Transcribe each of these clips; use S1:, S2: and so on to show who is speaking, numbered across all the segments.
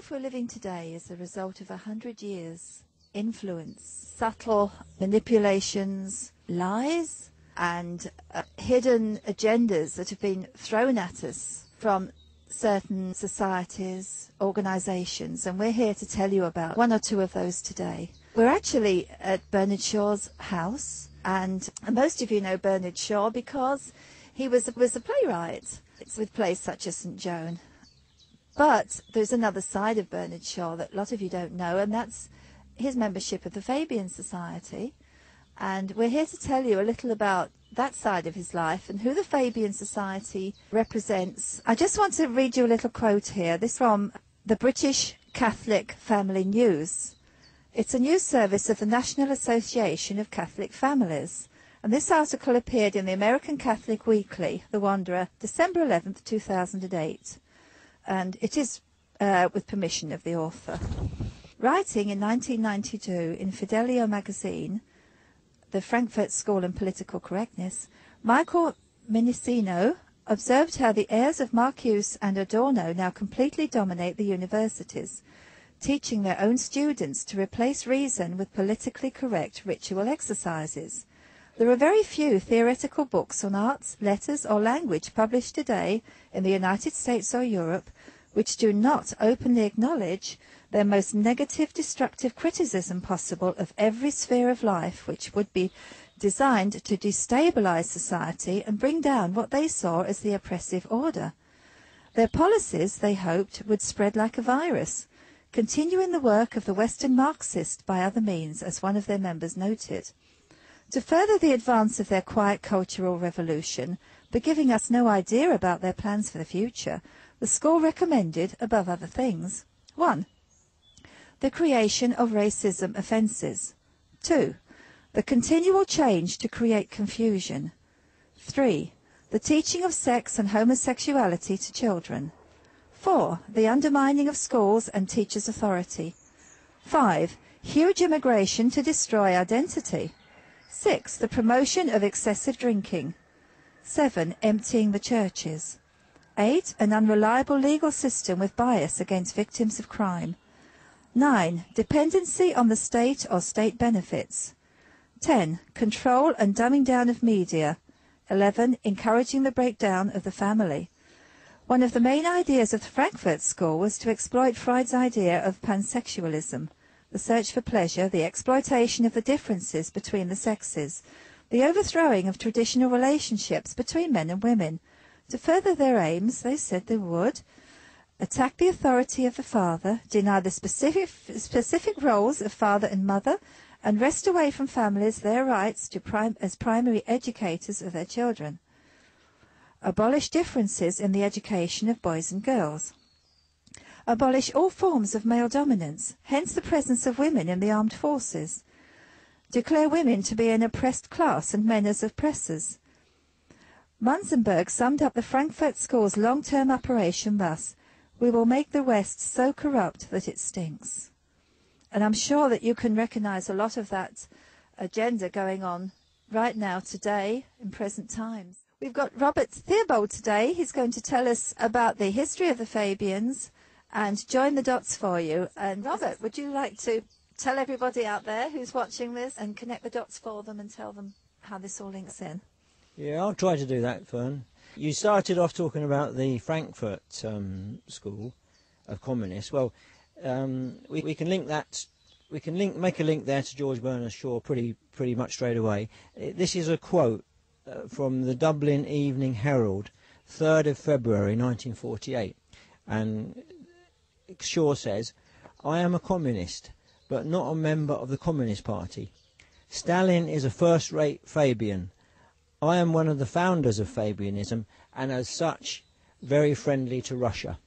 S1: life we're living today is the result of 100 years' influence, subtle manipulations, lies, and hidden agendas that have been thrown at us from certain societies, organisations, and we're here to tell you about one or two of those today. We're actually at Bernard Shaw's house, and most of you know Bernard Shaw because he was a playwright with plays such as St. Joan. But there's another side of Bernard Shaw that a lot of you don't know, and that's his membership of the Fabian Society. And we're here to tell you a little about that side of his life and who the Fabian Society represents. I just want to read you a little quote here. This from the British Catholic Family News. It's a news service of the National Association of Catholic Families. And this article appeared in the American Catholic Weekly, The Wanderer, December 11th, 2008. And it is with permission of the author. Writing in 1992 in Fidelio magazine, the Frankfurt School in Political Correctness, Michael Minicino observed how the heirs of Marcuse and Adorno now completely dominate the universities, teaching their own students to replace reason with politically correct ritual exercises. There are very few theoretical books on arts, letters or language published today in the United States or Europe which do not openly acknowledge their most negative, destructive criticism possible of every sphere of life which would be designed to destabilize society and bring down what they saw as the oppressive order. Their policies, they hoped, would spread like a virus, continuing the work of the Western Marxist by other means, as one of their members noted. To further the advance of their quiet cultural revolution, but giving us no idea about their plans for the future, the school recommended, above other things, 1. The creation of racism offences. 2. The continual change to create confusion. 3. The teaching of sex and homosexuality to children. 4. The undermining of schools and teachers' authority. 5. Huge immigration to destroy identity. 6. The promotion of excessive drinking. 7. Emptying the churches. 8. An unreliable legal system with bias against victims of crime. 9. Dependency on the state or state benefits. 10. Control and dumbing down of media. 11. Encouraging the breakdown of the family. One of the main ideas of the Frankfurt School was to exploit Freud's idea of pansexualism, the search for pleasure, the exploitation of the differences between the sexes, the overthrowing of traditional relationships between men and women. To further their aims, they said they would attack the authority of the father, deny the specific roles of father and mother, and wrest away from families their rights to as primary educators of their children. Abolish differences in the education of boys and girls. Abolish all forms of male dominance, hence the presence of women in the armed forces. Declare women to be an oppressed class and men as oppressors. Munzenberg summed up the Frankfurt School's long-term operation thus: "We will make the West so corrupt that it stinks." And I'm sure that you can recognize a lot of that agenda going on right now, today, in present times. We've got Robert Theobald today. He's going to tell us about the history of the Fabians and join the dots for you. And Robert, would you like to tell everybody out there who's watching this and connect the dots for them and tell them how this all links in?
S2: Yeah, I'll try to do that, Fern. You started off talking about the Frankfurt School of Communists. Well, we can link that. We can make a link there to George Bernard Shaw pretty much straight away. This is a quote from the Dublin Evening Herald, 3rd of February 1948, and Shaw says, "I am a communist, but not a member of the Communist Party. Stalin is a first-rate Fabian. I am one of the founders of Fabianism, and as such, very friendly to Russia."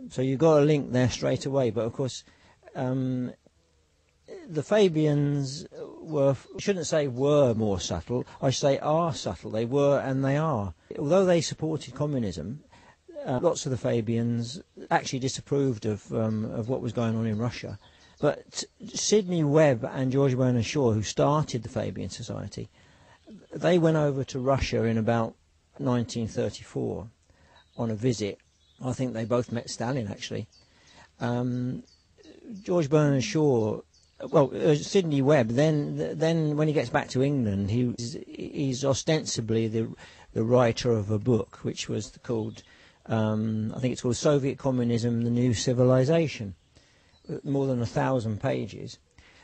S2: So you've got a link there straight away. But of course, the Fabians were, I shouldn't say were more subtle, I should say are subtle. They were and they are. Although they supported communism, lots of the Fabians actually disapproved of what was going on in Russia. But Sidney Webb and George Bernard Shaw, who started the Fabian Society, they went over to Russia in about 1934 on a visit. I think they both met Stalin, actually. George Bernard Shaw, Sidney Webb. Then when he gets back to England, he's ostensibly the writer of a book which was called, I think it's called Soviet Communism: The New Civilization, more than 1,000 pages.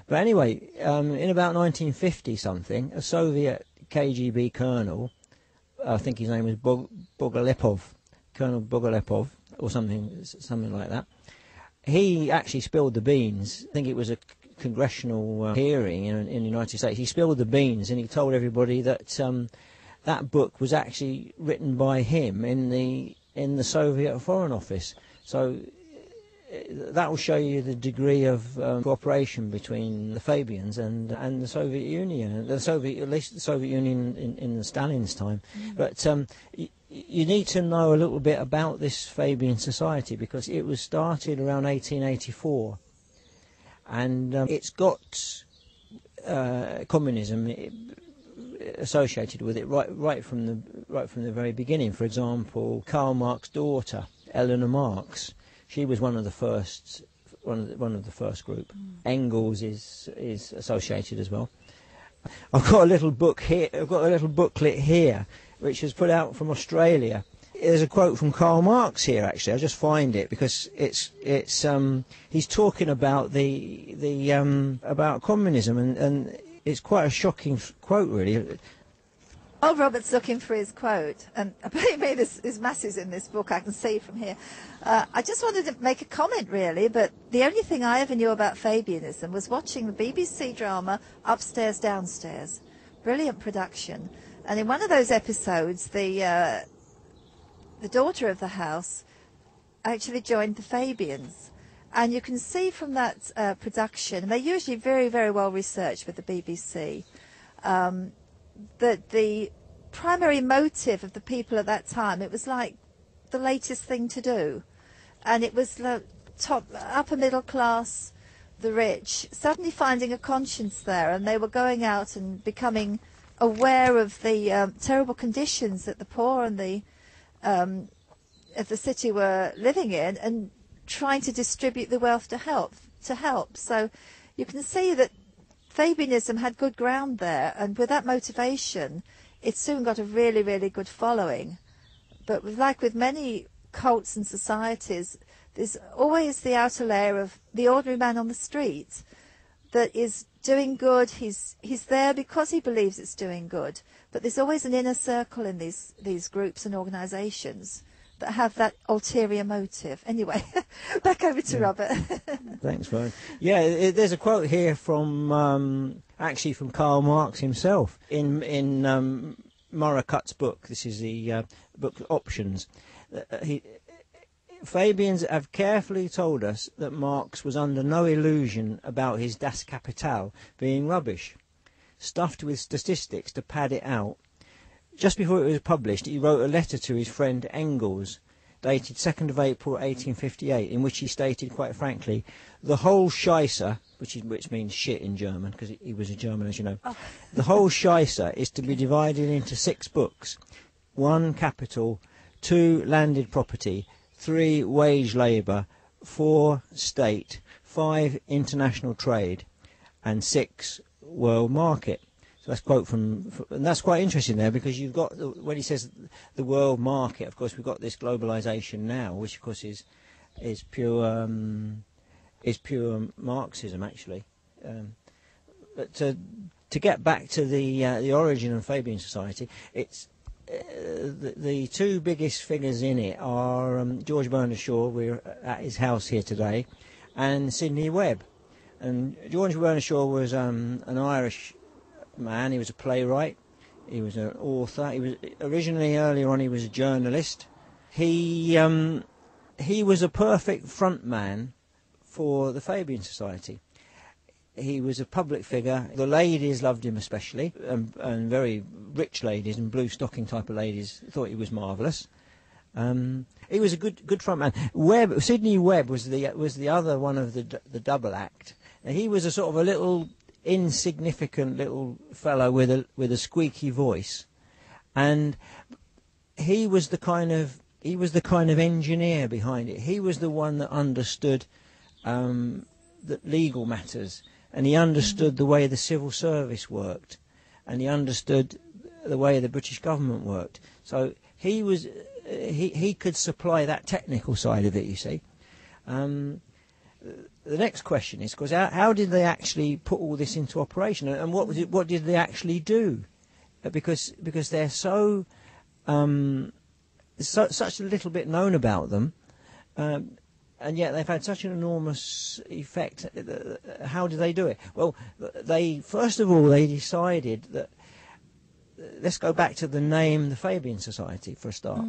S2: But anyway, in about 1950 something, a Soviet KGB colonel, I think his name was Bogolepov, Colonel Bogolepov, or something like that. He actually spilled the beans. I think it was a congressional hearing in the United States. He spilled the beans, and he told everybody that that book was actually written by him in the Soviet Foreign Office. So that will show you the degree of cooperation between the Fabians and the Soviet Union, at least the Soviet Union in Stalin's time. But you need to know a little bit about this Fabian Society, because it was started around 1884, and it's got communism associated with it right from the very beginning. For example, Karl Marx's daughter, Eleanor Marx, she was one of the first group. Engels is associated as well. I've got a little book here. I've got a little booklet here, which was put out from Australia. There's a quote from Karl Marx here. Actually, I'll just find it because it's he's talking about about communism, and it's quite a shocking quote, really.
S1: While Robert's looking for his quote, and believe me, there's masses in this book, I can see from here. I just wanted to make a comment, really, but the only thing I ever knew about Fabianism was watching the BBC drama Upstairs, Downstairs. Brilliant production. And in one of those episodes, the daughter of the house actually joined the Fabians. And you can see from that production, and they're usually very, very well researched with the BBC, that the primary motive of the people at that time, it was like the latest thing to do. And it was upper middle class, the rich, suddenly finding a conscience there, and they were going out and becoming aware of the terrible conditions that the poor and of the city were living in, and trying to distribute the wealth to help. So you can see that Fabianism had good ground there, and with that motivation, it soon got a really, really good following. But like with many cults and societies, there's always the outer layer of the ordinary man on the street that is doing good. He's there because he believes it's doing good. But there's always an inner circle in these groups and organisations that have that ulterior motive. Anyway, back over to Robert.
S2: Thanks, Vern. Yeah, there's a quote here from actually from Karl Marx himself in Murracut's book. This is the book Options. Fabians have carefully told us that Marx was under no illusion about his Das Kapital being rubbish, stuffed with statistics to pad it out. Just before it was published, he wrote a letter to his friend Engels, dated 2nd of April 1858, in which he stated quite frankly, the whole Scheisse, which means shit in German, because he was a German, as you know, the whole Scheisse is to be divided into 6 books: 1 capital, 2 landed property, 3 wage labour, 4 state, 5 international trade, and 6 world market. So that's a quote from, and that's quite interesting there, because you've got, when he says the world market, of course we've got this globalisation now, which of course is pure Marxism actually. But to get back to the origin of Fabian Society, it's the 2 biggest figures in it are George Bernard Shaw, we're at his house here today, and Sidney Webb. And George Bernard Shaw was an Irish man. He was a playwright, he was an author, he was originally, earlier on, he was a journalist. He was a perfect front man for the Fabian Society. He was a public figure. The ladies loved him especially, and very rich ladies and blue stocking type of ladies thought he was marvellous. He was a good front man. Sidney Webb was the other one of the double act. Now, he was a sort of a little insignificant little fellow with a squeaky voice, and he was the kind of engineer behind it. He was the one that understood legal matters, and he understood the way the civil service worked, and he understood the way the British government worked. So he could supply that technical side of it, you see. The next question is, because how did they actually put all this into operation, and what did they actually do? Because they're so such a little bit known about them, and yet they've had such an enormous effect. How did they do it? Well, they first of all they decided that. Let's go back to the name, the Fabian Society, for a start.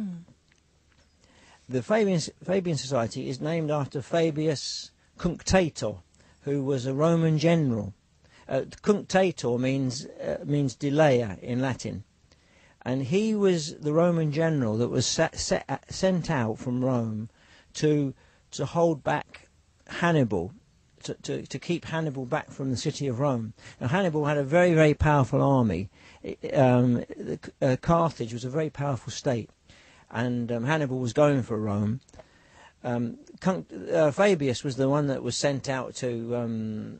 S2: The Fabian Society is named after Fabius Cunctator, who was a Roman general. Cunctator means delayer in Latin, and he was the Roman general that was sent out from Rome to hold back Hannibal, to keep Hannibal back from the city of Rome. Now Hannibal had a very, very powerful army. Carthage was a very powerful state, and Hannibal was going for Rome. Fabius was the one that was sent out to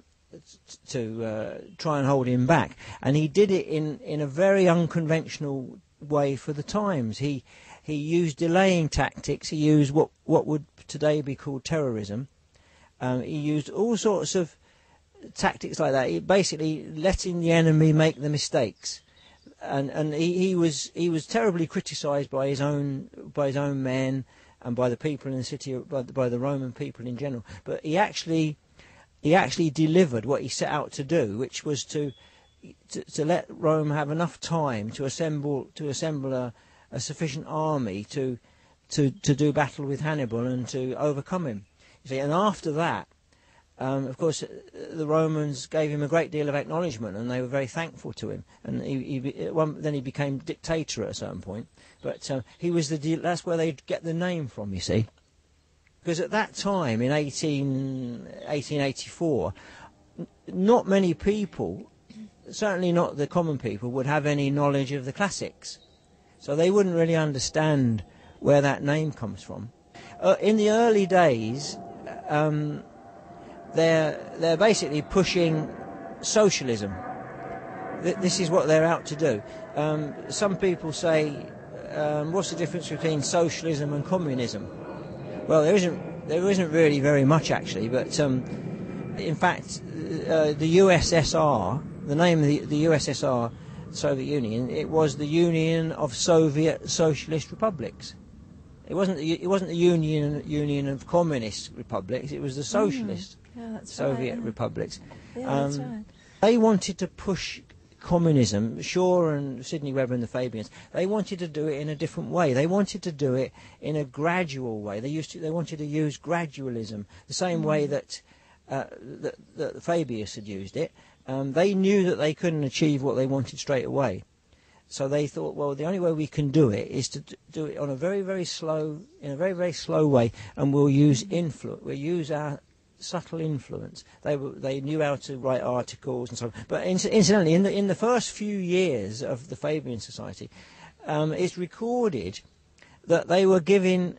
S2: try and hold him back, and he did it in a very unconventional way for the times. He used delaying tactics. He used what would today be called terrorism. He used all sorts of tactics like that. He basically letting the enemy make the mistakes, and he was terribly criticised by his own men and by the people in the city, by the Roman people in general. But he actually delivered what he set out to do, which was to let Rome have enough time to assemble a sufficient army to do battle with Hannibal and to overcome him. You see, and after that, of course, the Romans gave him a great deal of acknowledgement, and they were very thankful to him. And then he became dictator at a certain point. But he was that's where they get the name from, you see. Because at that time, in 1884, not many people, certainly not the common people, would have any knowledge of the classics. So they wouldn't really understand where that name comes from. In the early days, they're basically pushing socialism. This is what they're out to do. Some people say, what's the difference between socialism and communism? Well, there isn't really very much actually, but in fact, the USSR, the name of the USSR, Soviet Union, it was the Union of Soviet Socialist Republics. It wasn't the Union of Communist Republics. It was the Socialist Soviet Republics.
S1: Yeah, that's right.
S2: They wanted to push communism. Shaw and Sidney Webber and the Fabians, they wanted to do it in a different way. They wanted to do it in a gradual way. They wanted to use gradualism, the same way that Fabius had used it. They knew that they couldn't achieve what they wanted straight away. So they thought, well, the only way we can do it is to do it on a very, very slow way, and we'll use influence. We'll use our subtle influence. They knew how to write articles and so on. But incidentally, in the first few years of the Fabian Society, it's recorded that they were giving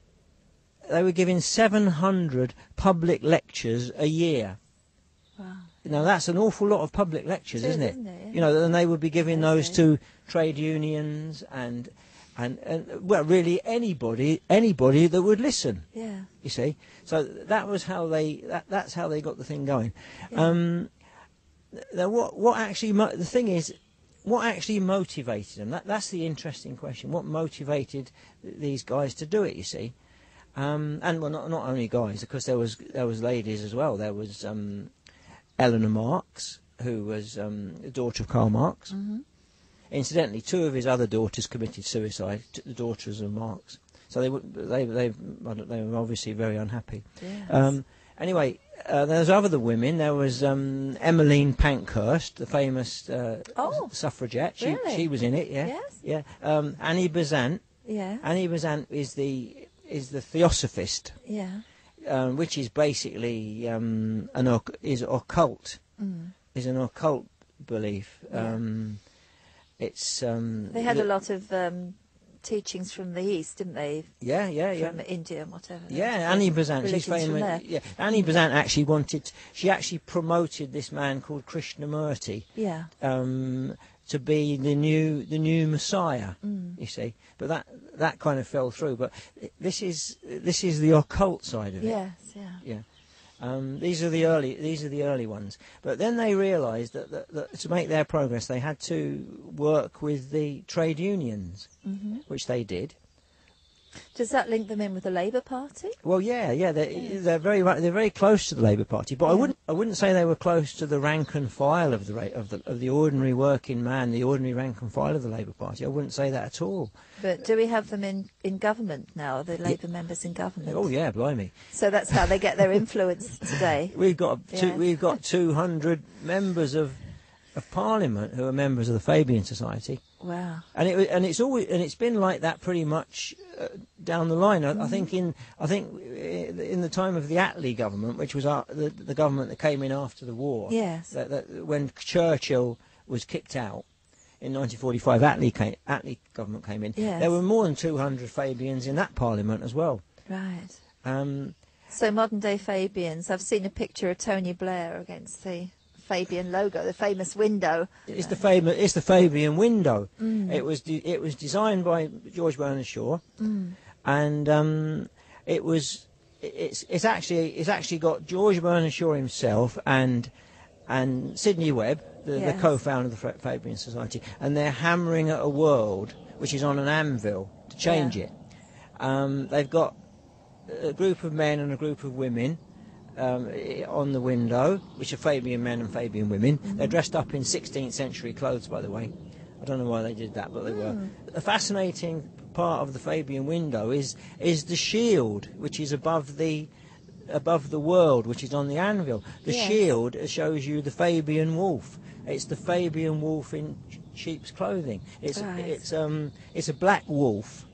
S2: 700 public lectures a year.
S1: Wow.
S2: Now that's an awful lot of public lectures, isn't it?
S1: Yeah.
S2: You know, and they would be giving those to trade unions and well, really anybody that would listen.
S1: Yeah.
S2: You see, so that was how that's how they got the thing going.
S1: Yeah.
S2: Now, what actually the thing is, what actually motivated them? That's the interesting question. What motivated these guys to do it? You see, and well, not only guys, because there was ladies as well. There was Eleanor Marx, who was the daughter of Karl Marx.
S1: Mm-hmm.
S2: Incidentally, two of his other daughters committed suicide, the daughters of Marx. So they were obviously very unhappy.
S1: Yes.
S2: Anyway, there's other women. There was Emmeline Pankhurst, the famous suffragette.
S1: Really?
S2: She was in it. Yeah.
S1: Yes?
S2: Yeah. Annie Besant.
S1: Yeah.
S2: Annie Besant is the Theosophist.
S1: Yeah.
S2: Which is basically occult. Is an occult belief.
S1: Yeah.
S2: It's
S1: They had a lot of teachings from the East, didn't they?
S2: Yeah.
S1: From India and whatever.
S2: Yeah, Annie Besant, she's
S1: Religions from there.
S2: famous. Yeah, Annie Besant she actually promoted this man called Krishnamurti.
S1: Yeah.
S2: To be the new Messiah, you see, but that kind of fell through. But this is the occult side of it.
S1: Yes, yeah.
S2: These are the early ones. But then they realised that to make their progress, they had to work with the trade unions, which they did.
S1: Does that link them in with the Labour Party?
S2: Well, yeah, they're very close to the Labour Party, but I wouldn't say they were close to the rank and file of the ordinary working man, the ordinary rank and file of the Labour Party. I wouldn't say that at all.
S1: But do we have them in government now? The Labour members in government?
S2: Oh yeah, blimey!
S1: So that's how they get their influence today.
S2: We've got 200 members of Parliament who are members of the Fabian Society.
S1: Wow!
S2: And it's been like that pretty much down the line. I think in the time of the Attlee government, which was the government that came in after the war.
S1: Yes.
S2: That when Churchill was kicked out in 1945, Attlee government came in.
S1: Yes.
S2: There were more than 200 Fabians in that Parliament as well.
S1: Right. So modern day Fabians. I've seen a picture of Tony Blair against the Fabian logo, the famous window.
S2: It's the Fabian window. It was designed by George Bernard Shaw, and it's actually got George Bernard Shaw himself and Sidney Webb, the co-founder of the Fabian Society, and they're hammering at a world which is on an anvil to change it. They've got a group of men and a group of women on the window, which are Fabian men and Fabian women. They're dressed up in 16th century clothes, by the way. I don't know why they did that, but they were. A fascinating part of the Fabian window is the shield, which is above the world, which is on the anvil. The shield shows you the Fabian wolf. It's the Fabian wolf in sheep's clothing. It's a black wolf,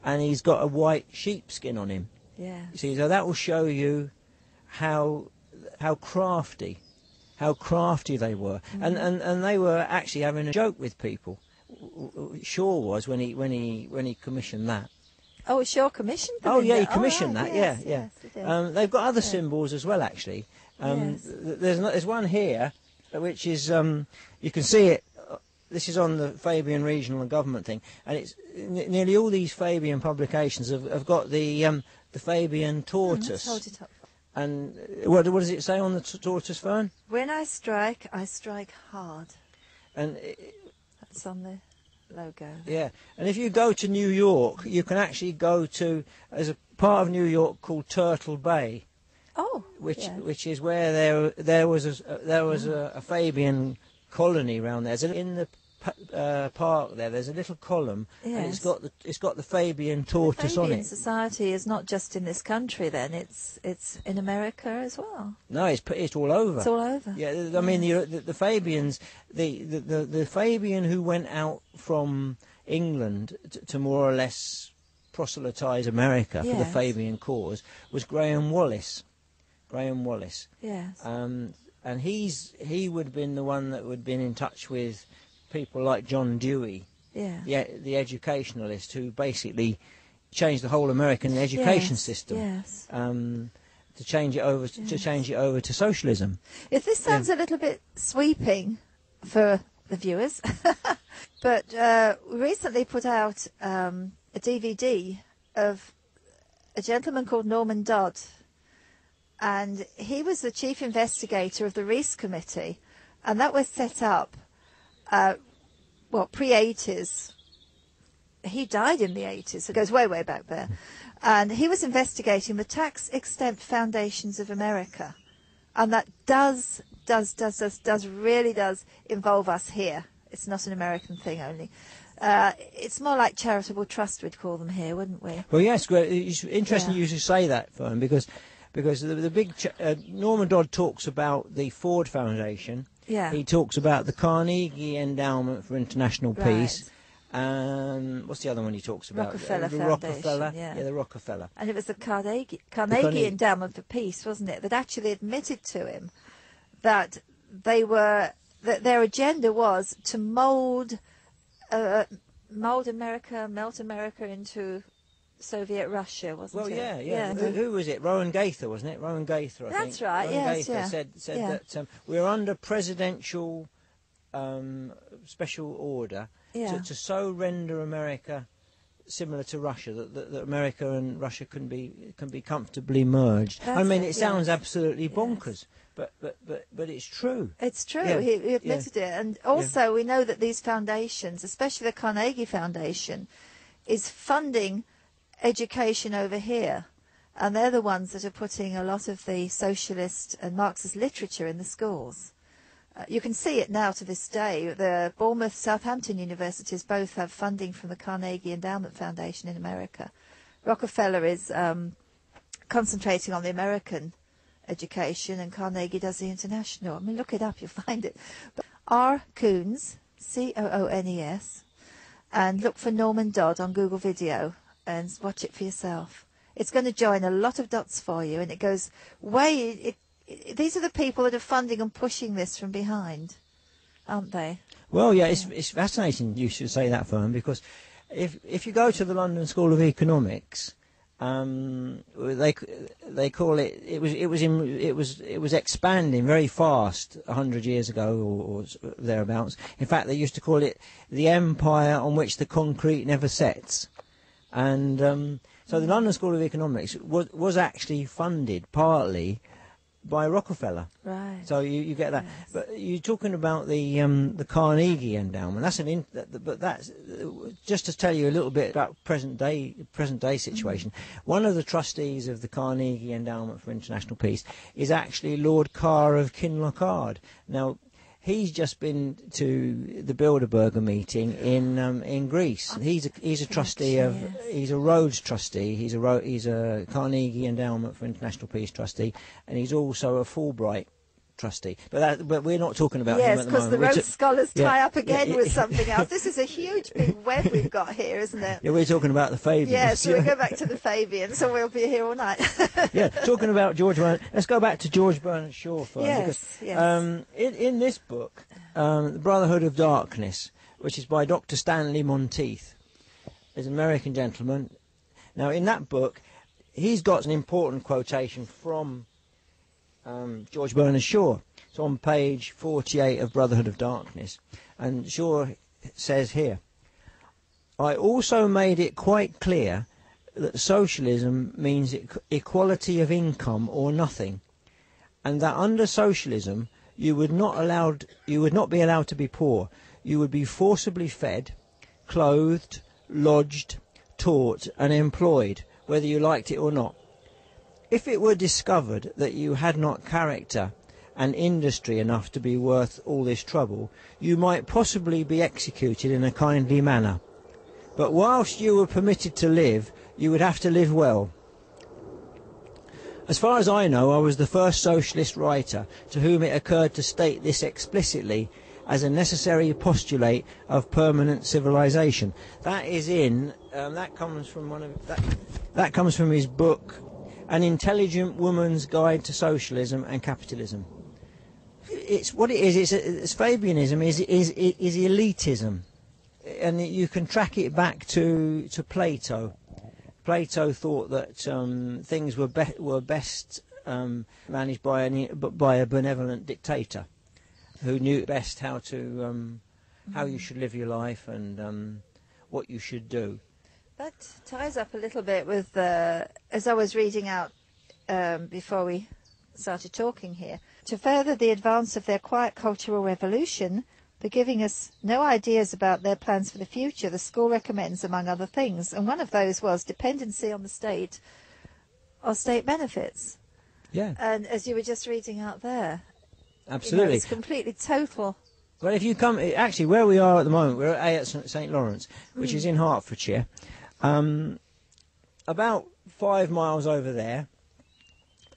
S2: and he's got a white sheepskin on him.
S1: Yeah.
S2: See, so that will show you how crafty they were, and they were actually having a joke with people. Shaw was when he commissioned that.
S1: Oh, Shaw commissioned them.
S2: Oh yeah, he commissioned that.
S1: Yes,
S2: Yeah.
S1: Yes,
S2: they've got other symbols as well, actually. There's one here, which is you can see it. This is on the Fabian Regional and Government thing, and it's nearly all these Fabian publications have got the Fabian tortoise.
S1: Hold it up.
S2: And what does it say on the tortoise, Fern?
S1: When I strike hard.
S2: And
S1: that's on the logo.
S2: Yeah, and if you go to New York, you can actually go to, there's a part of New York called Turtle Bay.
S1: Oh,
S2: which is where there was a Fabian colony around there. So in the park there's a little column, and it's got the Fabian tortoise on it.
S1: Fabian Society is not just in this country, then it's in America as well.
S2: No, it's all over.
S1: It's all over.
S2: Yeah, I mean the Fabians, the Fabian who went out from England to more or less proselytise America for the Fabian cause was Graham Wallis.
S1: Yes.
S2: And he would have been the one that would have been in touch with people like John Dewey, the educationalist who basically changed the whole American education system, to change it over to socialism.
S1: If this sounds a little bit sweeping for the viewers, but we recently put out a DVD of a gentleman called Norman Dodd, and he was the chief investigator of the Reece Committee, and that was set up pre-80s. He died in the 80s, so it goes way, way back there. And he was investigating the tax-exempt foundations of America. And that really does involve us here. It's not an American thing only. It's more like charitable trust, we'd call them here, wouldn't we?
S2: Well, yes, it's interesting you should say that, Fern, because the big Norman Dodd talks about the Ford Foundation.
S1: Yeah.
S2: He talks about the Carnegie Endowment for International Peace. What's the other one he talks about?
S1: Rockefeller
S2: the
S1: Foundation.
S2: Rockefeller.
S1: Yeah,
S2: the Rockefeller.
S1: And it was the Carnegie Endowment for Peace, wasn't it, that actually admitted to him that their agenda was to mould mould America, melt America into Soviet Russia, wasn't it?
S2: Well, yeah. Who was it? Rowan Gaither, wasn't it? Rowan Gaither, I think.
S1: That's right,
S2: Rowan
S1: yes,
S2: Gaither
S1: yeah.
S2: said that we're under presidential special order to so render America similar to Russia that America and Russia can be comfortably merged. I mean, it sounds absolutely bonkers, but it's true.
S1: It's true.
S2: Yeah.
S1: He admitted it, and also we know that these foundations, especially the Carnegie Foundation, is funding education over here, and they're the ones that are putting a lot of the socialist and Marxist literature in the schools. You can see it now to this day. The Bournemouth, Southampton universities both have funding from the Carnegie Endowment Foundation in America. Rockefeller is concentrating on the American education, and Carnegie does the international. I mean, look it up, you'll find it. But R. Coones, C-O-O-N-E-S, and look for Norman Dodd on Google Video and watch it for yourself. It's going to join a lot of dots for you, and it goes way... These are the people that are funding and pushing this from behind, aren't they?
S2: Well, yeah, it's fascinating you should say that, Fern, because if you go to the London School of Economics, they call it was expanding very fast 100 years ago or thereabouts. In fact, they used to call it the empire on which the concrete never sets, and so the London School of Economics was actually funded partly by Rockefeller.
S1: Right.
S2: So you get that.
S1: Yes.
S2: But you're talking about the Carnegie Endowment. But that's just to tell you a little bit about present day situation. One of the trustees of the Carnegie Endowment for International Peace is actually Lord Carr of Kinlochard. Now, he's just been to the Bilderberger meeting in Greece. He's a trustee of. He's a Rhodes trustee. He's a Carnegie Endowment for International Peace trustee, and he's also a Fulbright trustee. But we're not talking about him at the moment.
S1: Yes, because the Rhodes scholars tie up again with something else. This is a huge big web we've got here, isn't it?
S2: Yeah, we're talking about the Fabians.
S1: Yes, so we go back to the Fabians, so we'll be here all night.
S2: Yeah, talking about George Bernard. Let's go back to George Bernard Shaw first.
S1: Yes.
S2: In this book, The Brotherhood of Darkness, which is by Dr. Stanley Monteith, is an American gentleman. Now, in that book, he's got an important quotation from George Bernard Shaw. It's on page 48 of Brotherhood of Darkness. And Shaw says here, I also made it quite clear that socialism means equality of income or nothing, and that under socialism you would not be allowed to be poor. You would be forcibly fed, clothed, lodged, taught and employed, whether you liked it or not. If it were discovered that you had not character and industry enough to be worth all this trouble, you might possibly be executed in a kindly manner. But whilst you were permitted to live, you would have to live well. As far as I know, I was the first socialist writer to whom it occurred to state this explicitly as a necessary postulate of permanent civilization. That is that comes from his book, An Intelligent Woman's Guide to Socialism and Capitalism. It's what it is. It's Fabianism is elitism, and you can track it back to Plato. Plato thought that things were best managed by a benevolent dictator, who knew best how you should live your life and what you should do.
S1: That ties up a little bit with, as I was reading out before we started talking here, to further the advance of their quiet cultural revolution, by giving us no ideas about their plans for the future, the school recommends, among other things, and one of those was dependency on the state or state benefits.
S2: Yeah.
S1: And as you were just reading out there,
S2: absolutely,
S1: it's completely total.
S2: Well, if you come, actually, where we are at the moment, we're at St Lawrence, which is in Hertfordshire. About 5 miles over there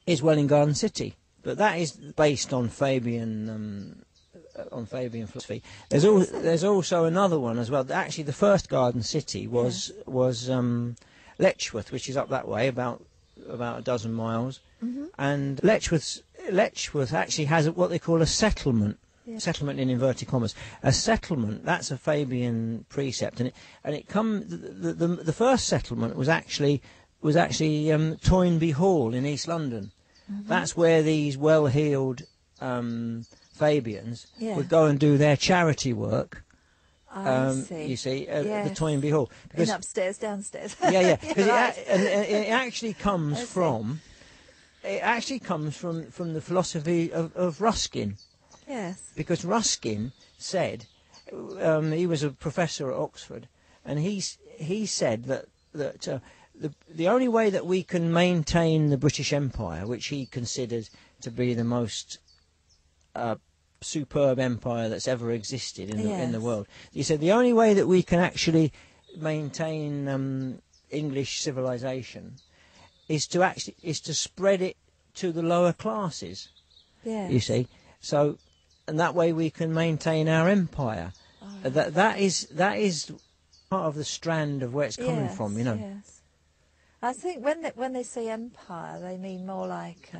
S2: is Welwyn Garden City, but that is based on Fabian philosophy. There's also another one as well. Actually, the first garden city was Letchworth, which is up that way, about a dozen miles. Mm-hmm. And Letchworth actually has what they call a settlement settlement in inverted commas. A settlement, that's a Fabian precept, and the first settlement was actually Toynbee Hall in East London. That's where these well-heeled Fabians would go and do their charity work.
S1: See.
S2: You see, the Toynbee Hall.
S1: Because, in upstairs, downstairs.
S2: Because it actually comes from the philosophy of Ruskin.
S1: Yes.
S2: Because Ruskin said, he was a professor at Oxford, and he said that the only way that we can maintain the British Empire, which he considered to be the most superb empire that's ever existed in the world. He said the only way that we can actually maintain English civilization is to spread it to the lower classes.
S1: Yes.
S2: You see, so and that way we can maintain our empire. Oh, that is part of the strand of where it's coming from. You know.
S1: Yes. I think when they say empire, they mean more like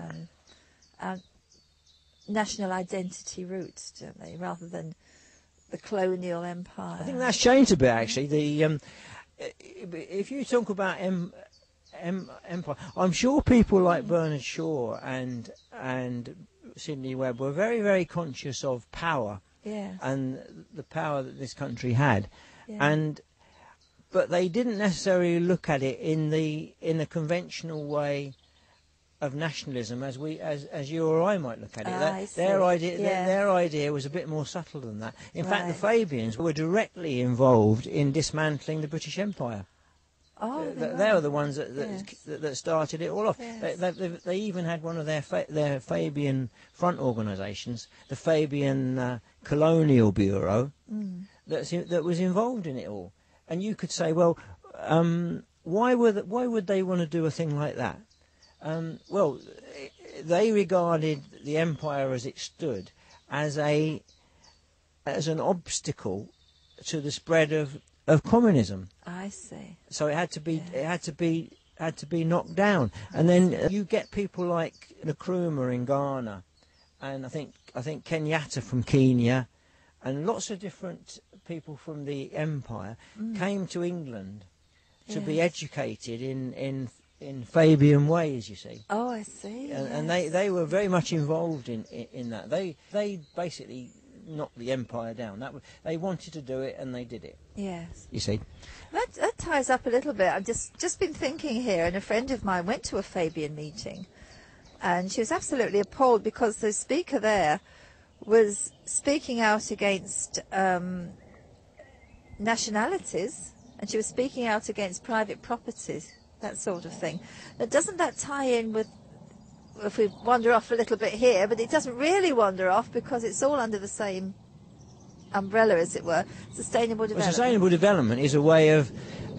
S1: national identity roots, don't they, rather than the colonial empire?
S2: I think that's changed a bit, actually. If you talk about empire, I'm sure people like Bernard Shaw and Sidney Webb were very, very conscious of power and the power that this country had, but they didn't necessarily look at it in the conventional way of nationalism as you or I might look at it. Their idea was a bit more subtle than that. In fact, the Fabians were directly involved in dismantling the British Empire.
S1: Oh,
S2: they were the ones that started it all off. Yes. They even had one of their Fabian front organisations, the Fabian Colonial Bureau, that was involved in it all. And you could say, well, why would they want to do a thing like that? Well, they regarded the empire as it stood as an obstacle to the spread of communism.
S1: I see.
S2: So it had to be knocked down. And then you get people like Nkrumah in Ghana, and I think Kenyatta from Kenya, and lots of different people from the empire came to England to be educated in Fabian ways, you see.
S1: Oh, I see.
S2: And they were very much involved in that. They basically knocked the empire down. They wanted to do it, and they did it.
S1: Yes.
S2: You see.
S1: That ties up a little bit. I've just been thinking here, and a friend of mine went to a Fabian meeting, and she was absolutely appalled because the speaker there was speaking out against nationalities, and she was speaking out against private properties, that sort of thing. Now, doesn't that tie in with, if we wander off a little bit here, but it doesn't really wander off because it's all under the same umbrella, as it were, sustainable development.
S2: Well, sustainable development is a way of,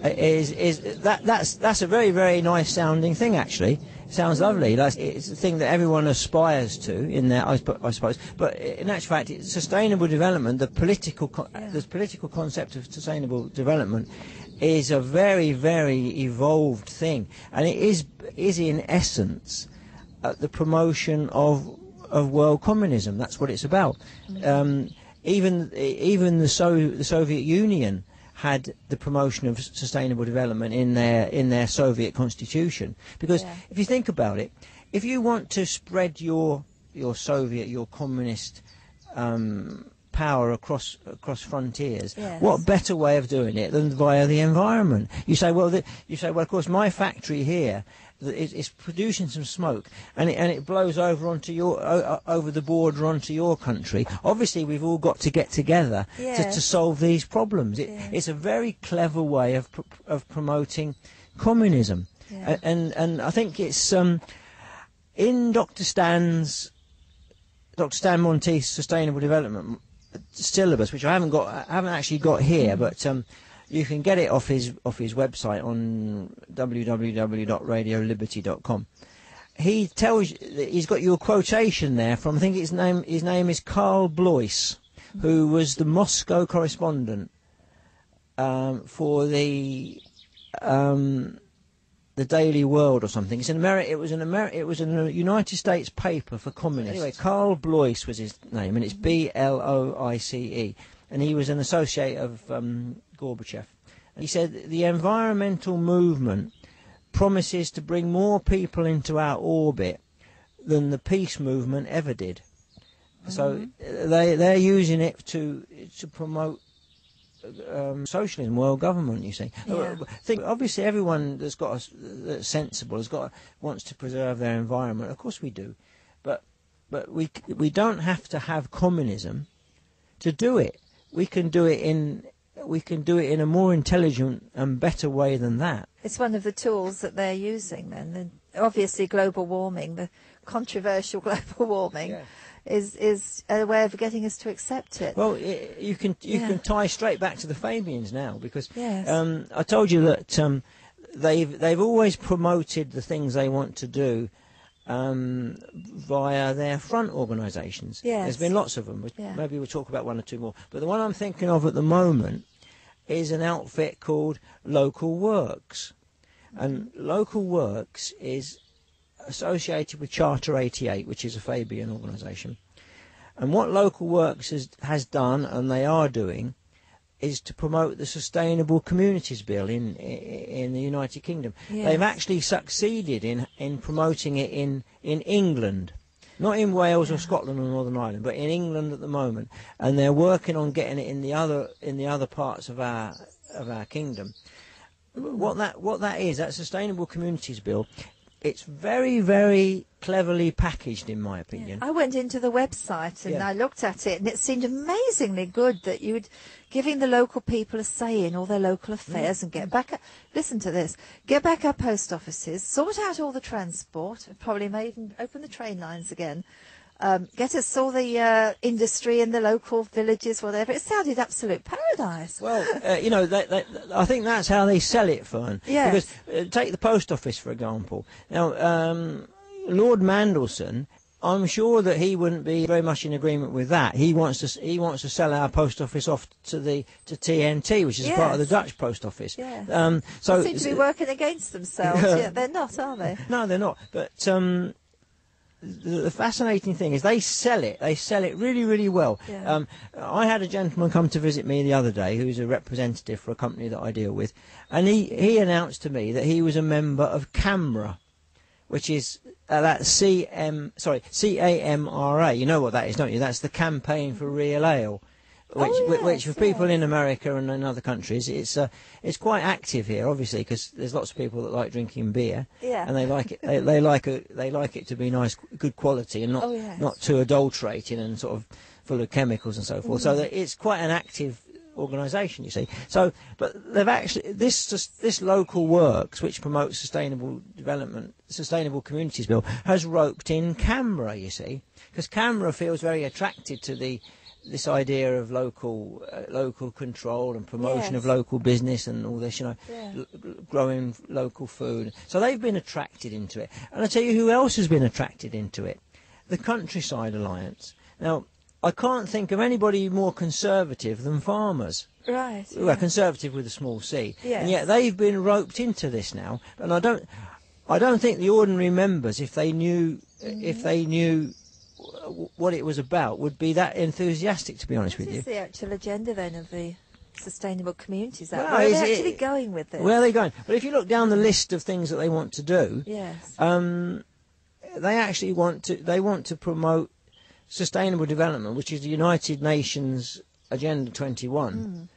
S2: that's a very, very nice sounding thing, actually. It sounds lovely. It's a thing that everyone aspires to in there, I suppose. But in actual fact, sustainable development, the political concept of sustainable development, is a very, very evolved thing, and it is in essence the promotion of world communism. That's what it's about. Even the Soviet Union had the promotion of sustainable development in their Soviet constitution, because if you think about it, if you want to spread your communist power across frontiers, what better way of doing it than via the environment? You say, well, of course, my factory here is producing some smoke, and it blows over onto over the border onto your country. Obviously, we've all got to get together to solve these problems. It's a very clever way of promoting communism, and I think it's in Dr. Stan Monteith's Sustainable Development syllabus, which I haven't actually got here, but you can get it off his website on www.radioliberty.com. He tells you, he's got your quotation there from, I think his name is Karl Blois, who was the Moscow correspondent for the the Daily World or something. It's in America. It was in a United States paper for communists. Anyway, Karl Blois was his name, and it's Bloice, and he was an associate of Gorbachev. He said the environmental movement promises to bring more people into our orbit than the peace movement ever did. So they're using it to promote socialism, world government. You see, obviously everyone that's sensible wants to preserve their environment. Of course we do, but we don't have to have communism to do it. We can do it in a more intelligent and better way than that.
S1: It's one of the tools that they're using then. Obviously global warming, the controversial global warming. Yeah. Is a way of getting us to accept it.
S2: Well, you can tie straight back to the Fabians now, because I told you that they've always promoted the things they want to do via their front organisations.
S1: Yes.
S2: There's been lots of them. Maybe we'll talk about one or two more. But the one I'm thinking of at the moment is an outfit called Local Works, and Local Works is associated with Charter 88, which is a Fabian organisation. And what Local Works has done, and they are doing, is to promote the Sustainable Communities Bill in the United Kingdom. Yes. They've actually succeeded in promoting it in England, not in Wales or Scotland or Northern Ireland, but in England at the moment. And they're working on getting it in the other parts of our kingdom. What that is, that Sustainable Communities Bill, it's very, very cleverly packaged, in my opinion.
S1: I went into the website and I looked at it, and it seemed amazingly good that you would giving the local people a say in all their local affairs and get back. Listen to this: get back our post offices, sort out all the transport, probably may even open the train lines again. Get us all the industry in the local villages, whatever. It sounded absolute paradise.
S2: Well, I think that's how they sell it, Fern.
S1: Yes.
S2: Because take the post office, for example. Now, Lord Mandelson, I'm sure that he wouldn't be very much in agreement with that. He wants to sell our post office off to TNT, which is part of the Dutch post office.
S1: Yeah.
S2: So
S1: they seem to be working against themselves. They're not, are they?
S2: No, they're not. But the fascinating thing is they sell it really, really well. I had a gentleman come to visit me the other day who's a representative for a company that I deal with, and he announced to me that he was a member of CAMRA, which is that's CAMRA. You know what that is, don't you? That's the Campaign for Real Ale, which for people in America and in other countries, it's quite active here, obviously, because there's lots of people that like drinking beer, and they like it. They like it to be nice, good quality, and not too adulterated and sort of full of chemicals and so forth. So that it's quite an active organisation, you see. So, but they've actually this Local Works, which promotes sustainable development, Sustainable Communities Bill, has roped in CAMRA, you see, because CAMRA feels very attracted to this idea of local control and promotion of local business and all this, growing local food. So they've been attracted into it. And I tell you who else has been attracted into it? The Countryside Alliance. Now, I can't think of anybody more conservative than farmers.
S1: Right.
S2: Well, conservative with a small c.
S1: Yes.
S2: And yet they've been roped into this now. And I don't think the ordinary members, if they knew what it was about, would be that enthusiastic, to be honest with you.
S1: What is the actual agenda then of the Sustainable Communities Act? Where are they actually going with this?
S2: Where are they going? Well, if you look down the list of things that they want to do, they actually want to promote sustainable development, which is the United Nations Agenda 21.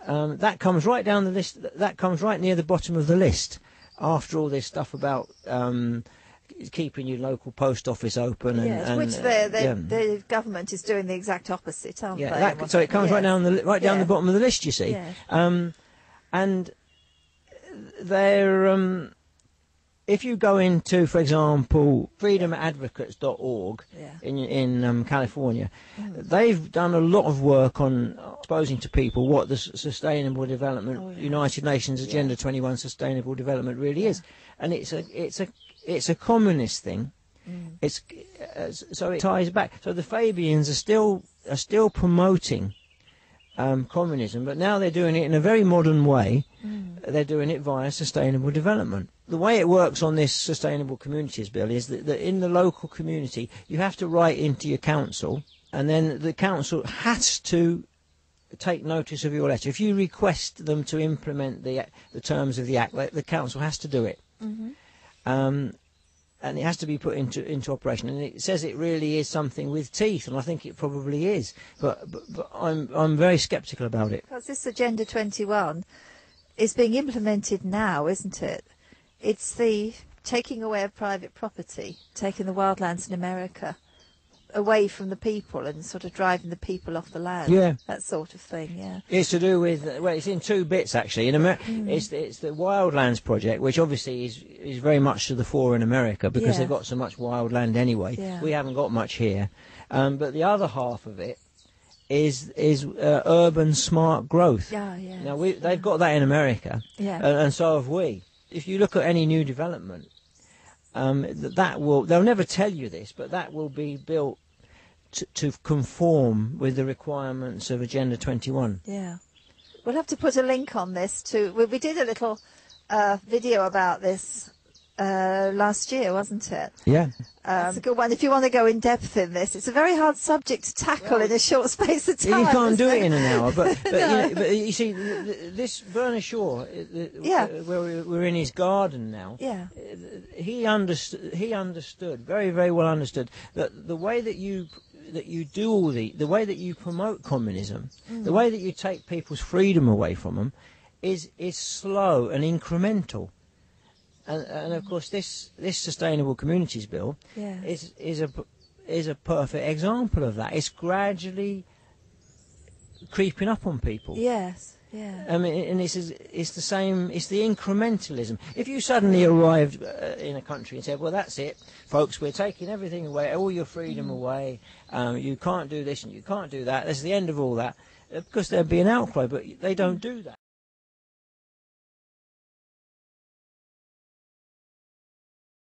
S2: That comes right down the list. That comes right near the bottom of the list. After all this stuff about keeping your local post office open,
S1: which the government is doing the exact opposite, aren't they?
S2: So it comes right down the bottom of the list, you see.
S1: Yes.
S2: And they're if you go into, for example, freedomadvocates.org in California, they've done a lot of work on exposing to people what the Sustainable Development United Nations Agenda 21 Sustainable Development really is, and it's a communist thing. So it ties back. So the Fabians are still promoting communism, but now they're doing it in a very modern way. They're doing it via sustainable development. the way it works on this Sustainable Communities Bill is that in the local community you have to write into your council, and then the council has to take notice of your letter. If you request them to implement the terms of the Act, the council has to do it. And it has to be put into operation. And it says it really is something with teeth, and I think it probably is. But I'm very sceptical about it.
S1: Because this Agenda 21 is being implemented now, isn't it? It's the taking away of private property, taking the wildlands in America away from the people and sort of driving the people off the land.
S2: Yeah.
S1: That sort of thing, yeah.
S2: It's to do with, well, it's in two bits actually. In it's the Wildlands project, which obviously is very much to the fore in America because they've got so much wild land anyway.
S1: Yeah.
S2: We haven't got much here. But the other half of it is urban smart growth.
S1: Yeah, yeah.
S2: Now they've got that in America, and so have we. If you look at any new development, they'll never tell you this, but that will be built to conform with the requirements of Agenda 21.
S1: Yeah. We'll have to put a link on this too. We did a little video about this last year, wasn't it?
S2: Yeah.
S1: It's a good one if you want to go in depth in this. It's a very hard subject to tackle in a short space of time.
S2: You can't do it in an hour, but you see, this Bernard Shaw, where we're in his garden now, he understood very, very well understood that the way that you do all the way that you promote communism, the way that you take people's freedom away from them, is slow and incremental. And of course, this Sustainable Communities Bill is a perfect example of that. It's gradually creeping up on people.
S1: Yes, yeah.
S2: I mean, and it's the same. It's the incrementalism. If you suddenly arrived in a country and said, "Well, that's it, folks. We're taking everything away, all your freedom away. You can't do this and you can't do that. That's the end of all that." Of course, there'd be an outcry, but they don't do that.